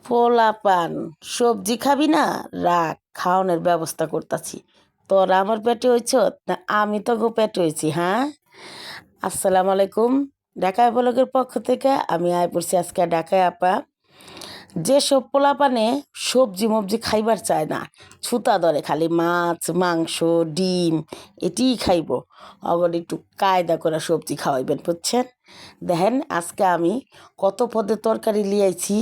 পোলাপান সবজি খাবি না? রাখ, খাওয়ানোর ব্যবস্থা করতাছি। তোরা আমার পেটে হইছ না আমি তো গো পেটে হইছি? হ্যাঁ, আসসালামু আলাইকুম। ঢাকায় ব্লগের পক্ষ থেকে আমি আয় পড়ছি আজকে ঢাকায় আপা। যেসব পোলাপানে সবজি মবজি খাইবার চায় না, ছুতা ধরে খালি মাছ মাংস ডিম এটিই খাইব, অগর একটু কায়দা করে সবজি খাওয়াইবেন, বুঝছেন? দেখেন আজকে আমি কত পদের তরকারি লিয়াইছি।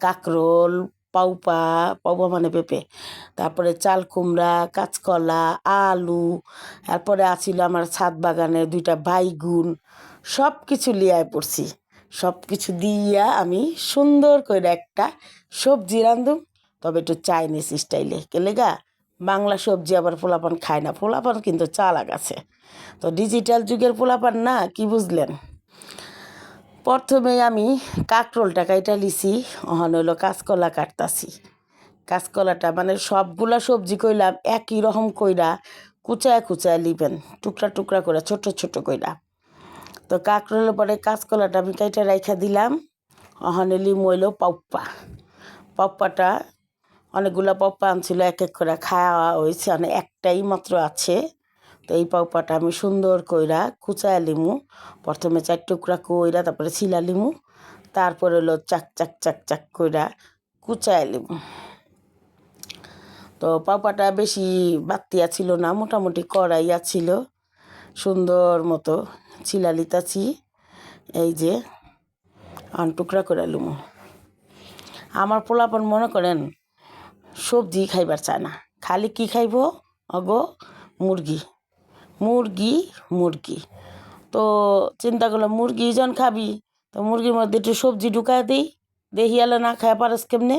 কাকরোল, পাউপা, পাউপা মানে পেঁপে, তারপরে চাল কুমড়া, কাঁচকলা, আলু, তারপরে আছিল আমার ছাদ বাগানে দুইটা বাইগুন, সব কিছু লিয়ায় পড়ছি। সব কিছু দিয়া আমি সুন্দর করে একটা সবজি রান্ধুম, তবে একটু চাইনিজ স্টাইলে। কেলেগা বাংলা সবজি আবার পোলাপান খায় না, পোলাপান কিন্তু চালাক আছে। তো ডিজিটাল যুগের পোলাপান না, কি বুঝলেন? প্রথমে আমি কাঁকরোলটা কাইটা লিছি, অহন হইলো কাঁচকলা কাটতাছি। কাঁচকলাটা মানে সবগুলা সবজি কইলাম একই রকম কইরা কুচায় কুচায় লিবেন, টুকরা টুকরা করে ছোট ছোট কইরা। তো কাঁকরোলের পরে কাঁচকলাটা আমি কাইটা রাইখা দিলাম। অহনে লিমু হইলো পাপ্পা। পাপ্পাটা অনেকগুলো পাপ্পা আনছিল, এক এক করে খাওয়া হয়েছে, মানে একটাই মাত্র আছে। তো এই পাপ্পাটা আমি সুন্দর কইরা কুচায় লিমু। প্রথমে 4 টুকরা কইরা তারপরে ছিলা লিমু, তারপরে হলো চাক চাক চাক চাক কইরা কুচায় লিমু। তো পাপাটা বেশি বাত্তিয়া ছিল না, মোটামুটি কড়াইয়া ছিল, সুন্দর মতো ছিলা লিতাছি। এই যে টুকরা করে লুমু। আমার পোলাপন মনে করেন সবজি খাইবার চায় না, খালি কি খাইব? অগো মুরগি মুরগি মুরগি। তো চিন্তা করলাম মুরগি জন খাবি, তো মুরগির মধ্যে একটু সবজি ঢুকায় দিই, দেহিয়ালে না খায় পারস কেমনে?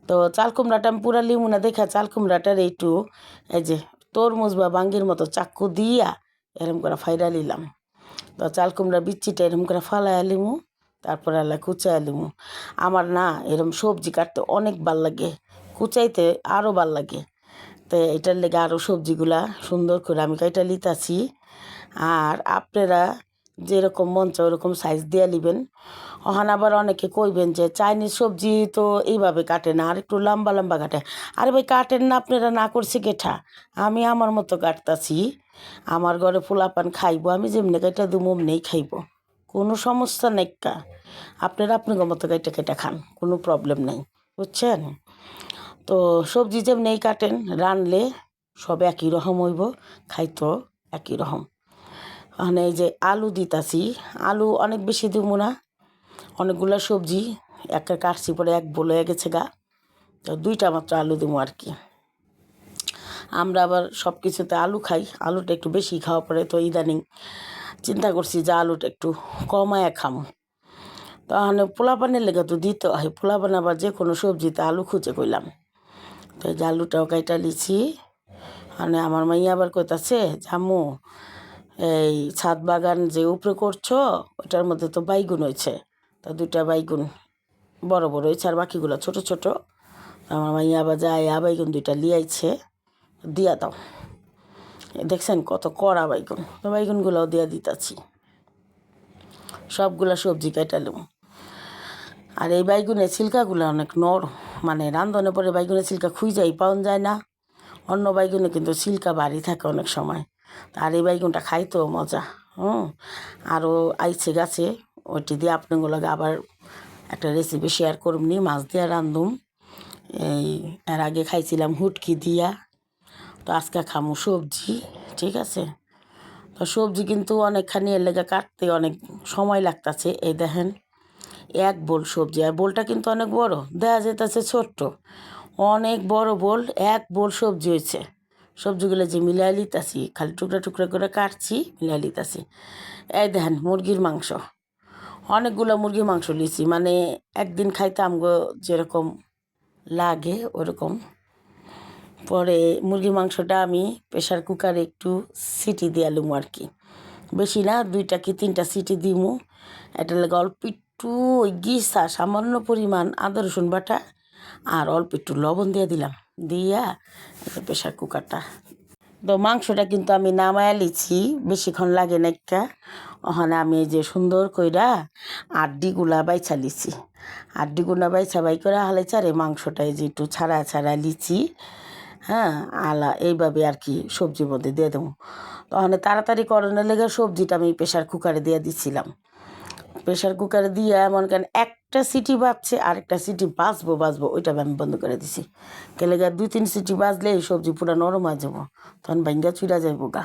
তো চাল কুমড়াটা আমি পুরা লিমু না দেখা চাল কুমড়াটার একটু এই যে তরমুজ বা বাঙ্গির মতো চাক্কু দিয়া এরম করে ফাইরা নিলাম। তো চাল কুমড়া বিচ্ছিটা এরম করে ফালাইয়া লিমু, তারপরে আল্লাহ কুচাইয়া লিমু। আমার না এরম সবজি কাটতে অনেক ভাল লাগে, কুচাইতে আরও ভাল লাগে। তো এটার লেগে আরও সবজিগুলা সুন্দর করে আমি কাইটা লিতাছি। আর আপনারা যেরকম মন চায় ওরকম সাইজ দিয়ে লিবেন। ওখান আবার অনেকে কইবেন যে চাইনিজ সবজি তো এইভাবে কাটে না, আর একটু লম্বা লম্বা কাটে। আরে ভাই কাটেন না, আপনারা না করছি কেঠা, আমি আমার মতো কাটতাছি। আমার ঘরে পোলাপান খাইব, আমি যেমনি কাইটা দুম অমনেই খাইব, কোনো সমস্যা নেই। আপনারা আপনার মতো কাইটা কেটে খান, কোনো প্রবলেম নেই, বুঝছেন? তো সবজি যেমনি কাটেন রানলে সব একই রকম হইব, খাইতো একই রকম। মানে এই যে আলু দিতাছি, আলু অনেক বেশি দিব না, অনেকগুলো সবজি একটা কাটছি পরে এক বলে গেছে গা, তো 2টা মাত্র আলু দিব আর কি। আমরা আবার সব কিছুতে আলু খাই, আলুটা একটু বেশি খাওয়া পড়ে, তো ইদানিং চিন্তা করছি যে আলুটা একটু কমায় খাম। তাহলে পোলাপানের লেগে তো দিতে হয়, পোলাপান আবার যে কোনো সবজিতে আলু খুঁজে কইলাম। তো এই যে আলুটাও কাইটা লিছি। মানে আমার মাইয়া আবার কইতাছে জামু এই ছাদ বাগান যে উপরে করছো ওটার মধ্যে তো বাইগুন হয়েছে, তা 2টা বাইগুন বড় বড় হয়েছে আর বাকিগুলো ছোট ছোট। আমার মাইয়া আবার যায় বাইগুন 2টা লিয়াইছে, দিয়া দাও। দেখছেন কত কড়া বাইগুন, তো বাইগুনগুলোও দিয়া দিতাছি। সবগুলা সবজি কাটালাম। আর এই বাইগুনের ছিলকাগুলো অনেক নরম, মানে রান্ধনে পরে বাইগুনের ছিলকা খুঁজাই পাওয়া যায় না। অন্য বাইগুনে কিন্তু ছিলকা ভারী থাকে অনেক সময়, আর এই বাইগুনটা খাইতেও মজা। আরও আইছে গাছে, ওইটি দিয়ে আপনাগুলোকে আবার একটা রেসিপি শেয়ার করবনি, মাছ দিয়া রান্ধুম। এই এর আগে খাইছিলাম হুটকি দিয়া, তো আজকে খামু সবজি, ঠিক আছে? তো সবজি কিন্তু অনেকখানি এর লেগে কাটতে অনেক সময় লাগতেছে। এই দেখেন 1 বোল সবজি, আর বোলটা কিন্তু অনেক বড়, দেখা যেতেছে ছোট্ট, অনেক বড় বোল, 1 বোল সবজি হয়েছে। সবজিগুলো যে মিলাই লিতাছি, খালি টুকরা টুকরা করে কাটছি, মিলাই লিতাছি। এই দেখেন মুরগির মাংস, অনেকগুলো মুরগির মাংস লিছি, মানে একদিন খাইতে আমগো যেরকম লাগে ওরকম। পরে মুরগির মাংসটা আমি প্রেশার কুকারে একটু সিটি দিয়ে আলুম আর কি, বেশি না, 2টা কি 3টা সিটি দিমু। এটা লাগে অল্প একটু ওই গিসা সামান্য পরিমাণ আদা রসুন বাটা আর অল্প একটু লবণ দিয়ে দিলাম, দিয়া প্রেশার কুকারটা। তো মাংসটা কিন্তু আমি নামায়া লিছি, বেশিক্ষণ লাগে না, একটা ওখানে আমি এই যে সুন্দর কইরা আড্ডিগুলা বাইছা লিছি, আড্ডিগুলা বাইছা বাই করে হালে চারে মাংসটা এই যে একটু ছাড়া ছাড়া লিচি, হ্যাঁ, আলা এইভাবে আর কি সবজির মধ্যে দিয়ে দেবো। তখন তাড়াতাড়ি করানোর লেগে সবজিটা আমি প্রেশার কুকারে দিয়ে দিচ্ছিলাম। প্রেশার কুকারে দিয়ে এমন কেন একটা সিটি বাজছে, আরেকটা সিটি বাজবো ওইটা আমি বন্ধ করে দিছি। কেলে গা 2-3 সিটি বাজলে এই সবজি পুরো নরম হয়ে যাবো, তখন ভাঙ্গা চুরা যাইব গা।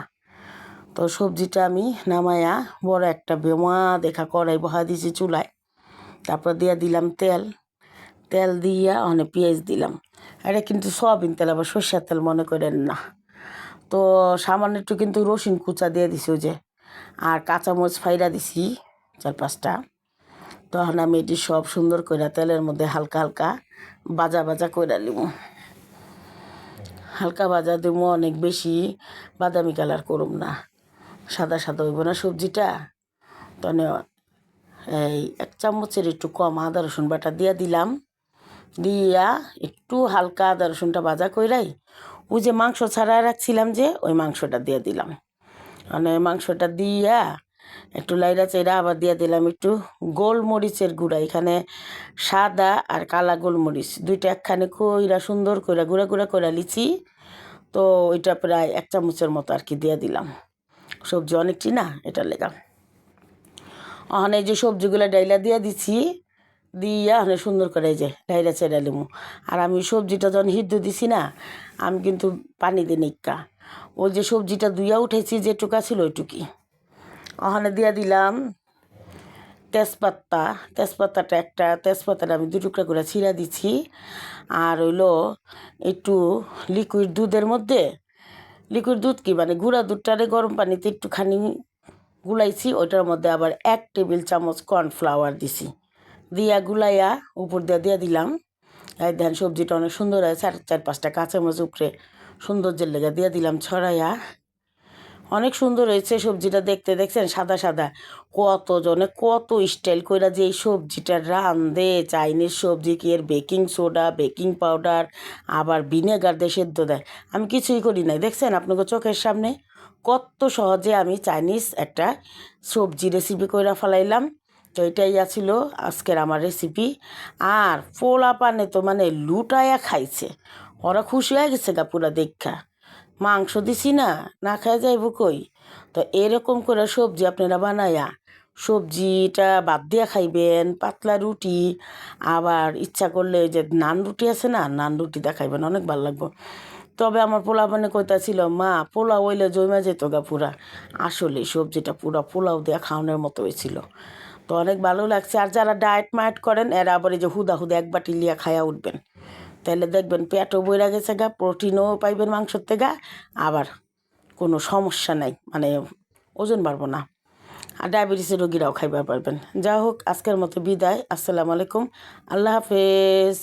তো সবজিটা আমি নামায়া বড় একটা বেমা দেখা কড়াই বহা দিয়েছি চুলায়। তারপর দিয়ে দিলাম তেল, তেল দিয়া অনেক পেঁয়াজ দিলাম। এটা কিন্তু সয়াবিন তেল, আবার সর্ষের তেল মনে করেন না। তো সামান্য একটু কিন্তু রসুন কুচা দিয়ে দিছি ওই যে, আর কাঁচামরিচ ফাইরা দিছি 4-5টা। তখন আমি এটি সব সুন্দর করে তেলের মধ্যে হালকা হালকা ভাজা করে নিব। হালকা ভাজা দেবো, অনেক বেশি বাদামি কালার করুম না, সাদা সাদা হইব না সবজিটা। তখন এই 1 চামচের একটু কম আদা রসুন বাটা দিয়া দিলাম। দিয়া একটু হালকা আদা রসুনটা ভাজা কইরাই ওই যে মাংস ছাড়া রাখছিলাম যে, ওই মাংসটা দিয়ে দিলাম। মানে মাংসটা দিয়া একটু লাইড়া চাইরা আবার দিয়ে দিলাম একটু গোলমরিচের গুঁড়া। এখানে সাদা আর কালা গোলমরিচ দুইটা একখানে কইরা সুন্দর কইরা গুঁড়া গুঁড়া করে লিছি। তো ওইটা প্রায় 1 চামচের মতো আর কি দিয়ে দিলাম। সবজি অনেকটি না, এটার লেগা। ওখানে যে সবজিগুলো ডাইলা দিয়ে দিছি, দিয়া অনেক সুন্দর করে এই যে ডাইলা চেরা লিমু। আর আমি সবজিটা যখন সিদ্ধ দিছি না, আমি কিন্তু পানি দিই নিকা, ওই যে সবজিটা ধুইয়া উঠেছি যেটুকা ছিল ওইটুকি। ওখানে দিয়ে দিলাম তেজপাতা, তেজপাতাটা আমি 2 টুকরা করে ছিঁড়া দিছি। আর হইলো একটু লিকুইড দুধের মধ্যে, লিকুইড দুধ কি মানে গুঁড়া দুধটারে গরম পানিতে একটুখানি গুলাইছি, ওইটার মধ্যে আবার 1 টেবিল চামচ কর্নফ্লাওয়ার দিছি। দিয়া গুলাইয়া উপর দিয়ে দিলাম। এই ধান সবজিটা অনেক সুন্দর হয়েছে। আর 4-5টা কাঁচামরিচ উপরে সৌন্দর্যের লেগে দিয়ে দিলাম ছড়াইয়া। অনেক সুন্দর হয়েছে সবজিটা দেখতে, দেখছেন সাদা সাদা। কতজনে কত স্টাইল কইরা যে এই সবজিটা রান্ধে, চাইনিজ সবজি কি এর বেকিং সোডা, বেকিং পাউডার, আবার ভিনেগার দিয়ে সেদ্ধ দেয়। আমি কিছুই করি নাই, দেখছেন আপনাকে চোখের সামনে কত সহজে আমি চাইনিজ একটা সবজি রেসিপি কইরা ফেলাইলাম। তো এটাই ছিল আজকের আমার রেসিপি। আর পোলা পানে তো মানে লুটায়া খাইছে, ওরা খুশি হয়ে গেছে গা পুরা দেখা। মাংস দিছি না, না খাওয়া যাইব কই। তো এরকম করে সবজি আপনারা বানায়া সবজিটা বাদ দিয়া খাইবেন, পাতলা রুটি, আবার ইচ্ছা করলে ওই যে নান রুটি আছে না, নান রুটি দিয়ে খাইবেন, অনেক ভালো লাগবে। তবে আমার পোলাও মানে কইতা ছিল, মা পোলাও হইলে জমা যেত গা পুরা। আসলে সবজিটা পুরা পোলাও দিয়ে খাওয়ানোর মতো হয়েছিল। তো অনেক ভালো লাগছে। আর যারা ডায়েট মায়েট করেন এরা আবার এই যে হুদা এক বাটি লিয়া খায়া উঠবেন, তাহলে দেখবেন পেটও বইরা গেছে গা, প্রোটিনও পাইবেন মাংসর থেকে, আবার কোনো সমস্যা নাই, মানে ওজন বাড়বো না। আর ডায়াবেটিসের রোগীরাও খাইবার পারবেন। যা হোক, আজকের মতো বিদায়। আসসালামু আলাইকুম, আল্লাহ হাফেজ।